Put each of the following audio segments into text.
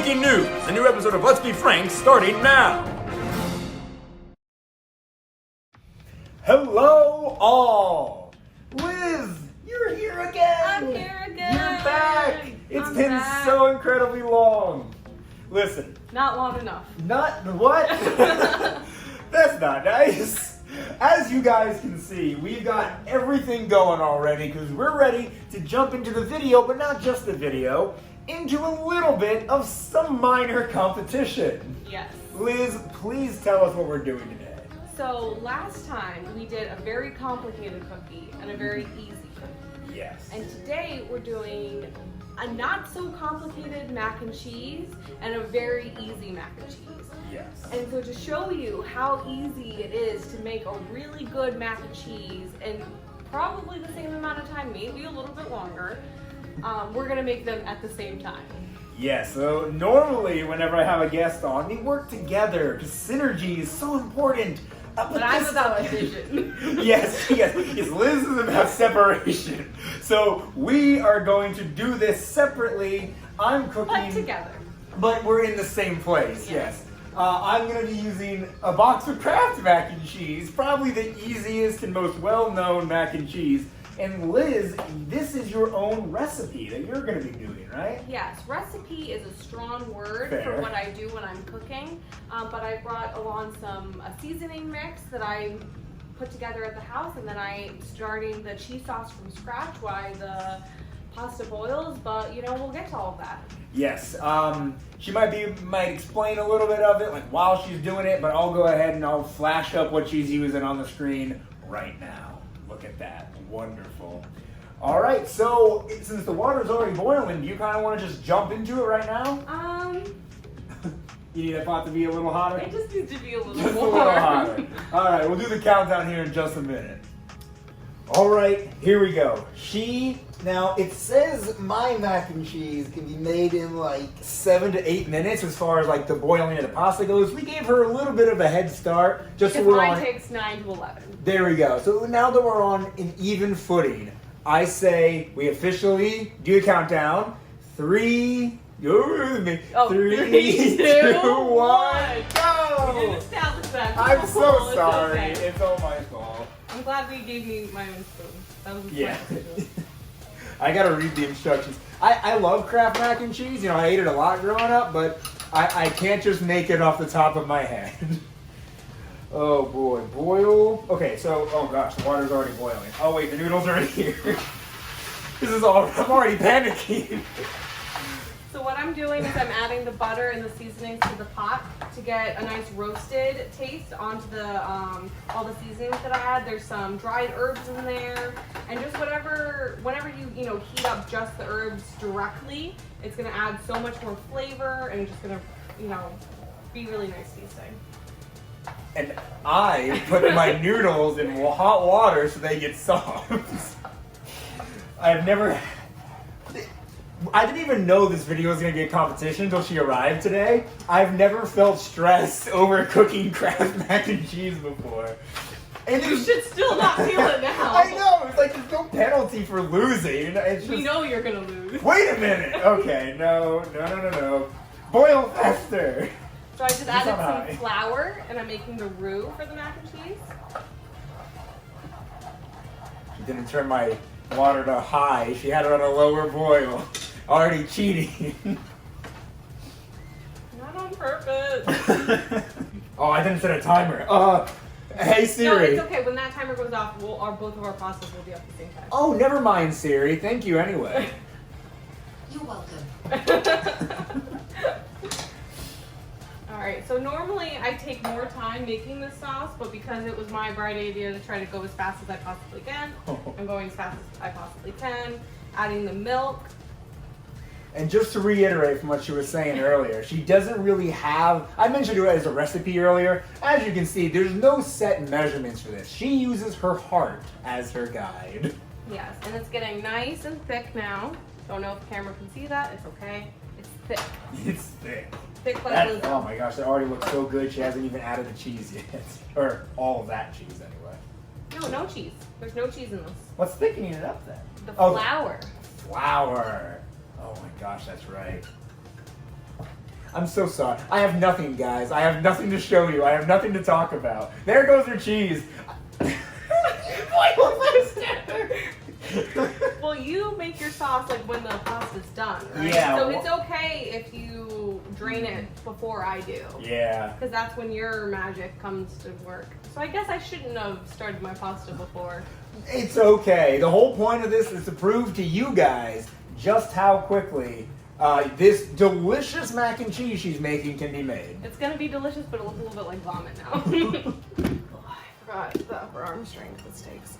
Breaking news! A new episode of Let's Be Frank starting now! Hello all! Liz, you're here again! I'm here again! You're back! It's I'm been back. so incredibly long. Listen. Not long enough. Not what? That's not nice. As you guys can see, we've got everything going already because we're ready to jump into the video, but not just the video, into a little bit of some minor competition. Yes. Liz, please tell us what we're doing today. So last time we did a very complicated cookie and a very easy cookie. Yes. And today we're doing a not so complicated mac and cheese and a very easy mac and cheese. Yes. And so to show you how easy it is to make a really good mac and cheese in probably the same amount of time, maybe a little bit longer, we're gonna make them at the same time. Yes, so normally whenever I have a guest on, we work together because synergy is so important. But I'm about division. Yes, Liz is about separation. So we are going to do this separately. I'm cooking. But together. But we're in the same place, yes. I'm going to be using a box of Kraft mac and cheese, probably the easiest and most well-known mac and cheese. And Liz, this is your own recipe that you're going to be doing, right? Yes, recipe is a strong word Fair. for what I do when I'm cooking, but I brought along a seasoning mix that I put together at the house, and then I'm starting the cheese sauce from scratch while the pasta boils, but we'll get to all of that. Yes, she might explain a little bit of it like while she's doing it, but I'll go ahead and I'll flash up what she's using on the screen right now. Look at that. Wonderful. All right, so since the water's already boiling, do you kind of want to just jump into it right now? You need that pot to be a little hotter? It just needs to be a little Just more. a little hotter. All right, we'll do the countdown here in just a minute. All right, here we go. Now, it says my mac and cheese can be made in like 7 to 8 minutes as far as like the boiling of the pasta goes. We gave her a little bit of a head start. Just so Because we're mine on. takes 9 to 11. There we go. So now that we're on an even footing, I say we officially do a countdown. 3, go with me. Oh, 3, 2, 1, We go! didn't establish that. I'm It's so cool, it's sorry. okay. It's all my fault. I'm glad we gave me my own spoon. That was a Yeah. smart decision. I gotta read the instructions. I love Kraft mac and cheese. I ate it a lot growing up, but I can't just make it off the top of my head. Oh boy, boil. Okay, so, oh gosh, the water's already boiling. Oh wait, the noodles are in here. I'm already panicking. So what I'm doing is I'm adding the butter and the seasonings to the pot to get a nice roasted taste onto the all the seasonings that I add. There's some dried herbs in there, and just whenever you heat up just the herbs directly, it's gonna add so much more flavor and just gonna be really nice tasting. And I put my noodles in hot water so they get soft. I didn't even know this video was going to get competition until she arrived today. I've never felt stressed over cooking Kraft mac and cheese before. And You should still not feel it now. I know, it's like there's no penalty for losing. It's just, We know you're gonna lose. wait a minute. Okay, no. Boil faster. So I just It's added on high. some flour, and I'm making the roux for the mac and cheese. She didn't turn my water to high. She had it on a lower boil. Already cheating. Not on purpose. Oh, I didn't set a timer. Hey No, Siri. it's okay. When that timer goes off, both of our pastas will be up at the same time. Oh, never mind, Siri. Thank you anyway. You're welcome. Alright, so normally I take more time making this sauce, but because it was my bright idea to try to go as fast as I possibly can, I'm going as fast as I possibly can. Adding the milk. And just to reiterate from what she was saying earlier, she doesn't really have, I mentioned it as a recipe earlier. As you can see, there's no set measurements for this. She uses her heart as her guide. Yes, and it's getting nice and thick now. Don't know if the camera can see that. It's okay. It's thick. It's thick. Thick like That, Lizzo. oh my gosh, that already looks so good. She hasn't even added the cheese yet. Or all of that cheese anyway. No cheese. There's no cheese in this. What's thickening it up then? The Oh, flour. Flour. Oh my gosh, that's right. I'm so sorry. I have nothing, guys. I have nothing to show you. I have nothing to talk about. There goes your cheese. Well, you make your sauce like when the pasta's done, right? Yeah. So it's okay if you drain it before I do. Yeah. Because that's when your magic comes to work. So I guess I shouldn't have started my pasta before. It's okay. The whole point of this is to prove to you guys just how quickly this delicious mac and cheese she's making can be made. It's gonna be delicious, but it looks a little bit like vomit now. Oh, I forgot the upper arm strength this takes.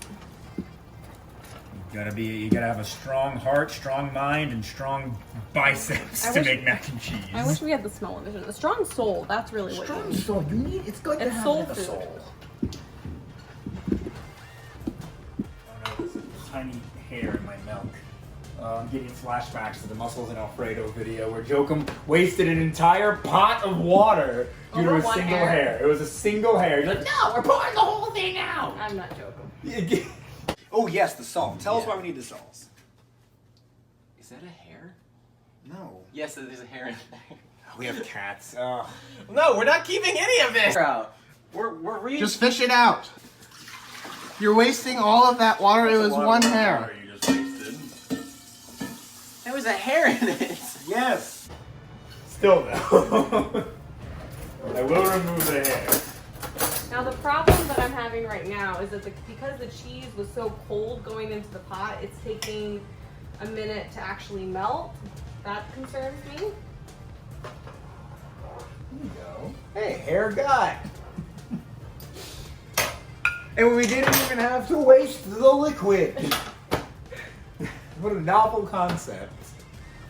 You gotta have a strong heart, strong mind, and strong biceps to make mac and cheese. I wish we had the smell-o-vision. The strong soul, that's really what you need. soul. You need. It's good to It's have soul a food. soul. Oh no, there's a tiny hair in my milk. I'm getting flashbacks to the Mussels and Alfredo video where Jokum wasted an entire pot of water due to Over a one single hair? hair. It was a single hair. You're like, no, we're pouring the whole thing out. I'm not joking. Oh yes, the salt. Tell us why we need the salts. Is that a hair? No. Yes, there's a hair in there. We have cats. No, we're not keeping any of this out. We're reading. Just fish it out. You're wasting all of that water. It was one hair. You just wasted. There was a hair in it. Yes. Still though. I will remove the hair. Now the problem that I'm having right now is that because the cheese was so cold going into the pot, it's taking a minute to actually melt. That concerns me. There you go. Hey, hair guy. And we didn't even have to waste the liquid. What a novel concept.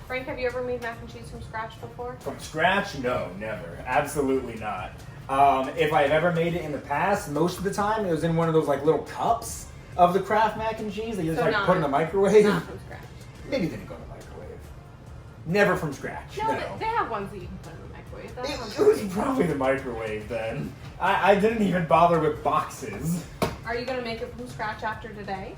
Frank, have you ever made mac and cheese from scratch before? From scratch? No, never. Absolutely not. If I've ever made it in the past, most of the time it was in one of those like little cups of the Kraft mac and cheese that you just So like put in the microwave. Not from scratch. Maybe didn't go in the microwave. Never from scratch. No, No. they have ones that you can put in the microwave. That's It from was scratch. probably the microwave then. I didn't even bother with boxes. Are you gonna make it from scratch after today?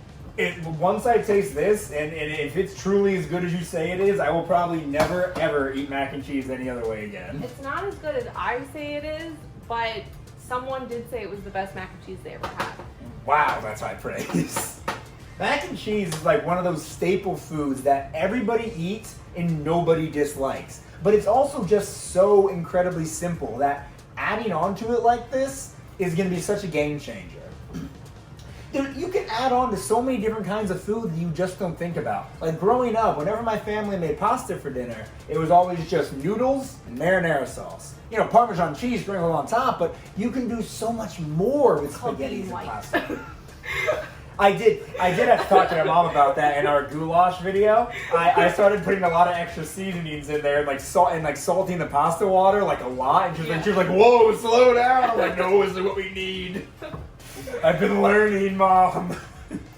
Once I taste this, and if it's truly as good as you say it is, I will probably never ever eat mac and cheese any other way again. It's not as good as I say it is, but someone did say it was the best mac and cheese they ever had. Wow, that's high praise. Mac and cheese is like one of those staple foods that everybody eats and nobody dislikes. But it's also just so incredibly simple that adding on to it like this is going to be such a game changer. You can add on to so many different kinds of food that you just don't think about. Like growing up, whenever my family made pasta for dinner, it was always just noodles and marinara sauce. You know, Parmesan cheese sprinkled on top, but you can do so much more with called spaghetti being and white. pasta. I did have to talk to my mom about that in our goulash video. I started putting a lot of extra seasonings in there, like salt and like salting the pasta water like a lot. And she was like, "Whoa, slow down!" I'm like, "No, this is what we need." I've been learning, Mom.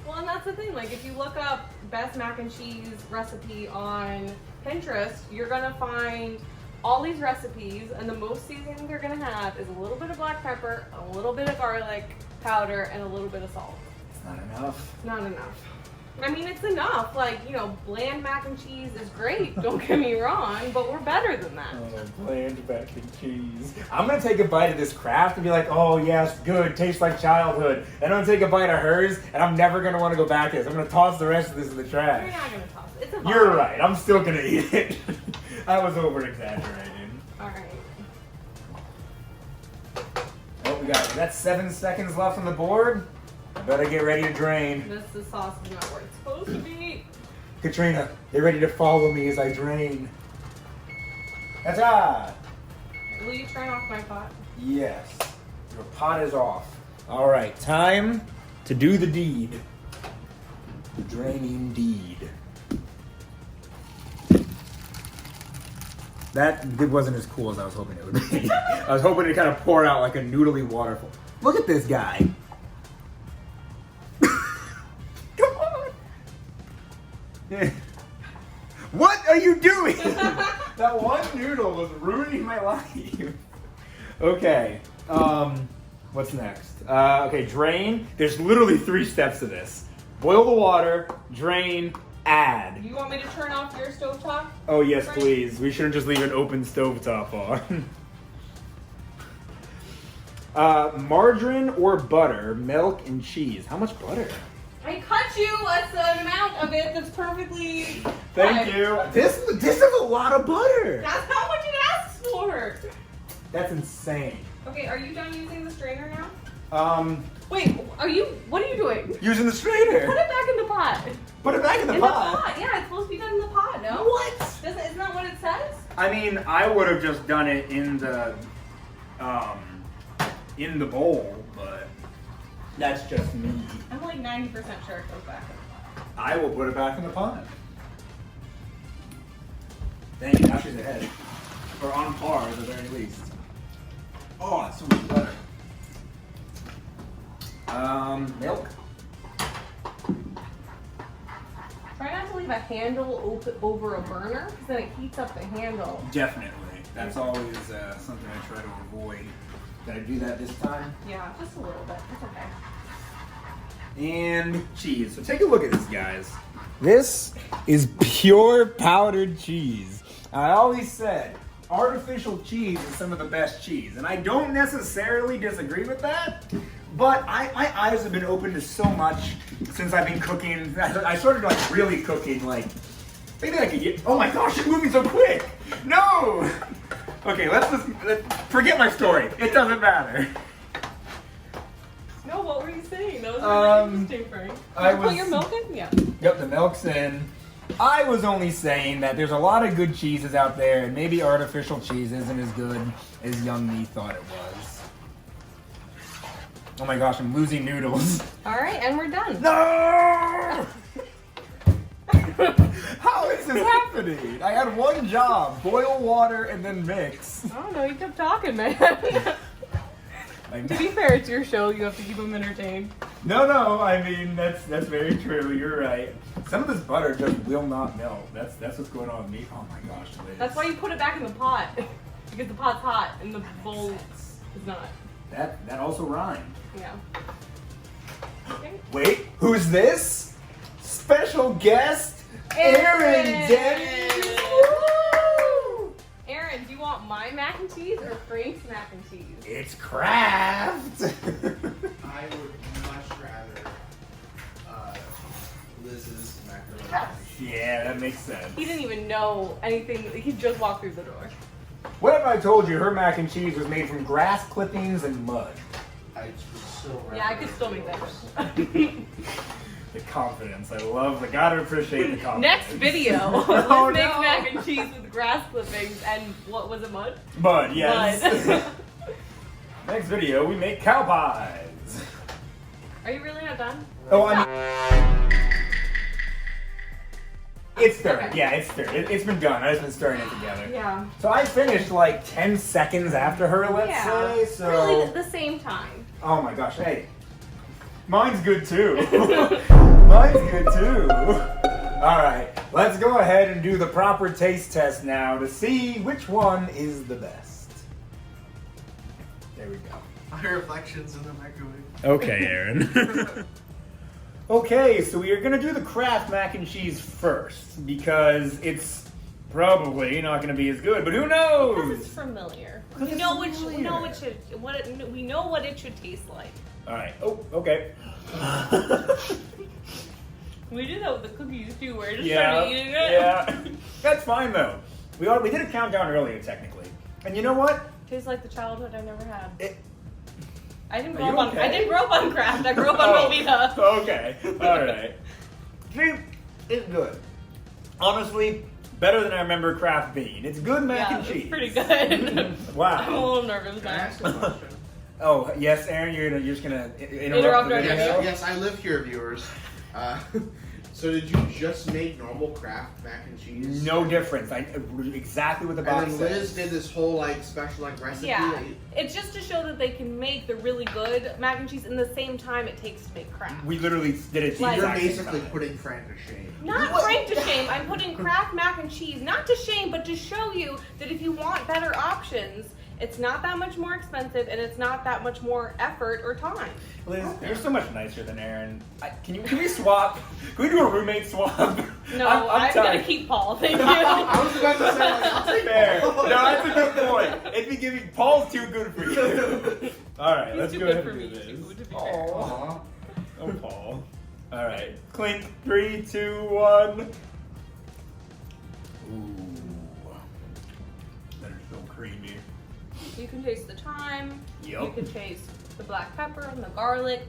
Well, and that's the thing. Like, if you look up best mac and cheese recipe on Pinterest, you're gonna find all these recipes, and the most seasoning they're gonna have is a little bit of black pepper, a little bit of garlic powder, and a little bit of salt. It's not enough. Not enough. I mean, it's enough. Like, you know, bland mac and cheese is great. Don't get me wrong, but we're better than that. Oh, bland mac and cheese. I'm gonna take a bite of this Kraft and be like, "Oh yes, good, tastes like childhood." And I'm gonna take a bite of hers, and I'm never gonna want to go back to this. I'm gonna toss the rest of this in the You're trash. not gonna toss it. It's a You're vibe. right. I'm still gonna eat it. I was over exaggerating. All right. Oh, we got 7 seconds left on the board. I better get ready to drain. The sauce is not where it's supposed to be. Katrina, get ready to follow me as I drain. Ta-ta! Will you turn off my pot? Yes. Your pot is off. All right, time to do the deed. The draining deed. That wasn't as cool as I was hoping it would be. I was hoping to kind of pour out like a noodly waterfall. Look at this guy. Come on. What are you doing? That one noodle was ruining my life. Okay. What's next? Okay, drain. There's literally 3 steps to this. Boil the water, drain, add. You want me to turn off your stovetop? Oh yes, Right. please. We shouldn't just leave an open stovetop on. Margarine or butter, milk and cheese. How much butter? I cut you an amount of it that's perfectly Thank fine. you. This is a lot of butter. That's not what it asks for. That's insane. Okay, are you done using the strainer now? Wait, What are you doing? using the strainer. Put it back in the pot. Put it back in the In pot. the pot, yeah, it's supposed to be done in the pot, no? What? Isn't that what it says? I mean, I would have just done it in the bowl, but that's just me. I'm like 90% sure it goes back in the pot. I will put it back in the pot. Thank you. Now she's ahead, or on par at the very least. Oh, that's so much better. Milk. Try not to leave a handle open over a burner, because then it heats up the handle. Definitely. That's always something I try to avoid. Did I do that this time? Yeah, just a little bit. It's okay. And cheese. So take a look at this, guys. This is pure powdered cheese. I always said artificial cheese is some of the best cheese, and I don't necessarily disagree with that. But my eyes have been open to so much since I've been cooking. I started like really cooking like maybe like a year. Oh my gosh, you're moving so quick! No. Okay, let's forget my story. It doesn't matter. No, what were you saying? That was really interesting, Frank. I Put was- your milk in? Yeah. Yep, the milk's in. I was only saying that there's a lot of good cheeses out there, and maybe artificial cheese isn't as good as young me thought it was. Oh my gosh, I'm losing noodles. All right, and we're done. No! How is this happening? I had one job: boil water and then mix. I don't know, you kept talking, man. Like, To be fair, it's your show. You have to keep them entertained. no, I mean that's very true. You're right. Some of this butter just will not melt. That's what's going on with me. Oh my gosh, Liz. That's why you put it back in the pot. Because the pot's hot and the bowl is not. That also rhymed. Yeah. Okay. Wait, who's this? Special guest, Aaron Denny. Woo! Aaron, do you want my mac and cheese or Frank's mac and cheese? It's Kraft. I would much rather Liz's macaroni. Yeah, that makes sense. He didn't even know anything. He just walked through the door. What if I told you her mac and cheese was made from grass clippings and mud? I would still rather. Yeah, I could still make that. The confidence. I gotta appreciate the confidence. Next video. Oh, Let's make no. mac and cheese with grass clippings and what was it, mud? Mud, yes. Mud. Next video, we make cow pies. Are you really not done? Oh, I mean, it's stirred. Okay. Yeah, it's stirred. It's been done. I just been stirring it together. Yeah. So I finished like 10 seconds after her, let's say. So Really at the same time. oh my gosh, hey. Mine's good too. Mine's good too. Alright, let's go ahead and do the proper taste test now to see which one is the best. There we go. My reflections in the microwave. Okay, Aaron. Okay, so we are gonna do the Kraft mac and cheese first because it's probably not gonna be as good, but who Because it's knows? familiar. Because We it's know familiar. we know what it should taste like. All right. Oh, okay. We do that with the cookies too. We're just Yeah. started eating it. Yeah. That's fine though. We did a countdown earlier technically, and you know what? Tastes like the childhood I never had. I didn't Are grow you up on. okay? I didn't grow up on Kraft. I grew up on Velveeta. Okay. All right. See, it's good. Honestly, better than I remember Kraft being. It's good mac Yeah, and cheese. it's pretty good. I'm a Wow. little nervous Can I now. ask a question? Oh yes, Aaron, you're just gonna interrupt Interrupt the our video. video. Yes, I live here, viewers. So did you just make normal Kraft mac and cheese? No difference. Exactly what the box And then Liz says. did this whole like special like recipe. Yeah, that you- it's just to show that they can make the really good mac and cheese in the same time it takes to make Kraft. We literally did it. Like- You're exact same basically time. putting Frank to shame. Not What? Frank to shame. I'm putting Kraft mac and cheese, not to shame, but to show you that if you want better options, It's not that much more expensive, and it's not that much more effort or time. Liz, you're so much nicer than Aaron. Can we swap? Can we do a roommate swap? No, I'm I'm gonna tired. keep Paul. Thank you. I was about to say, like, I'll take Fair. Paul. No, that's a good point. It'd be giving Paul's too good for you. All right, He's let's too go good ahead for and do me, this. too, to be fair. Aw. Oh, Paul. All right, clink. 3, 2, 1. Ooh, that is so creamy. You can taste the thyme. Yup. You can taste the black pepper and the garlic.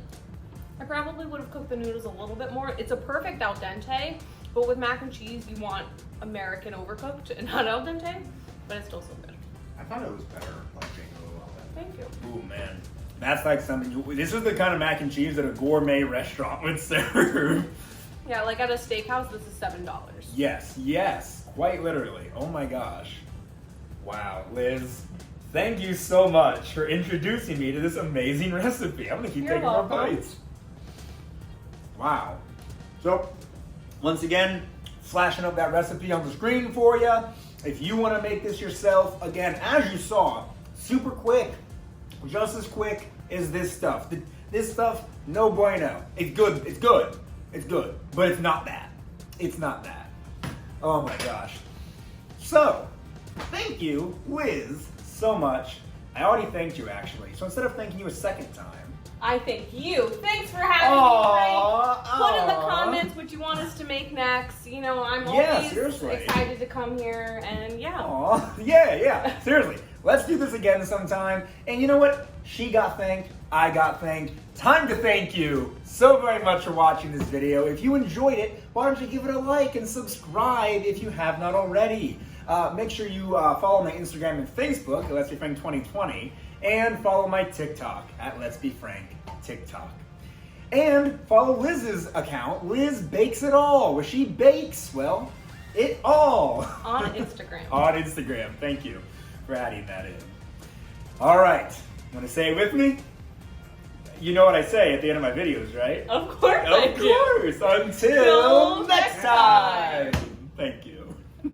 I probably would have cooked the noodles a little bit more. It's a perfect al dente, but with mac and cheese, you want American overcooked and not al dente, but it's still so good. I thought it was better, like being a little Thank you. Ooh, man. That's like something this is the kind of mac and cheese that a gourmet restaurant would serve. Yeah, like at a steakhouse, this is $7. Yes, quite literally. Oh my gosh. Wow, Liz, thank you so much for introducing me to this amazing recipe. I'm gonna keep You're taking more welcome. bites. Wow. So, once again, flashing up that recipe on the screen for you. If you want to make this yourself, again, as you saw, super quick, just as quick as this stuff. This stuff, no bueno. It's good, but it's not that. It's not that. Oh my gosh. So, thank you, Liz, so much. I already thanked you, actually. So instead of thanking you a second time, I thank you. Thanks for having me, Frank. Put in the aw. comments what you want us to make next. You know, I'm Yeah, always seriously. excited to come here, and yeah. Aw, yeah. Seriously, let's do this again sometime. And you know what? She got thanked. I got thanked. Time to thank you so very much for watching this video. If you enjoyed it, why don't you give it a like and subscribe if you have not already. Make sure you follow my Instagram and Facebook at Let's Be Frank 2020, and follow my TikTok at Let's Be Frank TikTok. And follow Liz's account, Lizbakesitall, where she bakes, well, it all. On Instagram. On Instagram. Thank you for adding that in. All right. Want to say it with me? You know what I say at the end of my videos, right? Of course I Of do. course. Until Till next next time. time. Thank you.